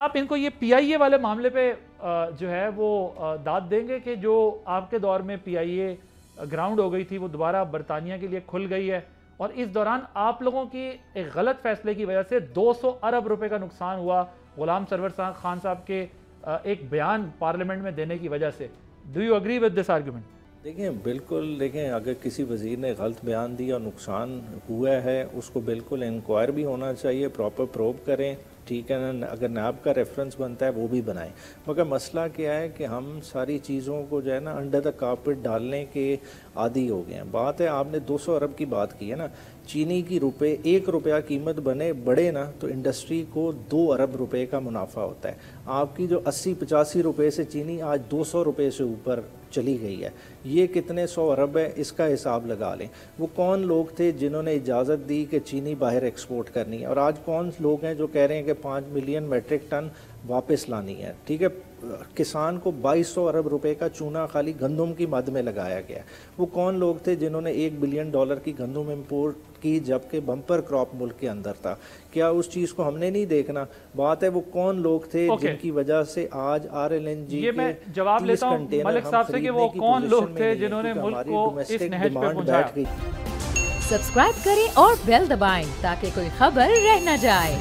آپ ان کو یہ پی آئی اے والے معاملے پہ جو ہے وہ داد دیں گے کہ جو آپ کے دور میں پی آئی اے گراؤنڈ ہو گئی تھی وہ دوبارہ برطانیہ کے لیے کھل گئی ہے، اور اس دوران آپ لوگوں کی ایک غلط فیصلے کی وجہ سے 200 ارب روپے کا نقصان ہوا غلام سرور خان صاحب کے ایک بیان پارلیمنٹ میں دینے کی وجہ سے. Do you agree with this argument? دیکھیں بالکل، دیکھیں اگر کسی وزیر نے غلط بیان دیا اور نقصان ہوا ہے اس کو بالکل انکوائر بھی ہونا چاہیے، پراپر پروب کریں، ٹھیک ہے نا. اگر نیب کا ریفرنس بنتا ہے وہ بھی بنائیں. مگر مسئلہ کیا ہے کہ ہم ساری چیزوں کو جو ہے نا انڈر دا کارپیٹ ڈالنے کے عادی ہو گئے ہیں. بات ہے آپ نے 200 ارب کی بات کی ہے نا، چینی کی روپے 1 روپیہ قیمت بڑھے نا تو انڈسٹری کو 2 ارب روپے کا منافع ہوتا ہے. آپ کی جو 80-85 روپے سے چینی آج 200 روپے سے اوپر چلی گئی ہے، یہ کتنے 100 ارب ہے اس کا حساب لگا لیں. وہ کون لوگ تھے جنہوں نے اجازت دی کہ چینی باہر ایکسپورٹ کرنی ہے، اور آج کون لوگ ہیں جو کہہ رہے ہیں کہ 5 ملین میٹرک ٹن واپس لانی ہے. ٹھیک ہے، کسان کو 2200 ارب روپے کا چونا خالی گندم کی مد میں لگایا گیا. وہ کون لوگ تھے جنہوں نے $1 بلین کی گندم امپورٹ کی جبکہ بمپر کراپ ملک کے اندر تھا؟ کیا اس چیز کو ہم نے نہیں دیکھنا؟ بات ہے وہ کون لوگ تھے جن کی وجہ سے آج RLNG یہ میں جواب لیتا ہوں ملک صاحب سے کہ وہ کون لوگ تھے جنہوں نے ملک کو اس نہج پہ پہنچایا. سبسکرائب کریں اور بیل دبائیں تاکہ کوئی خبر رہ نہ جائے.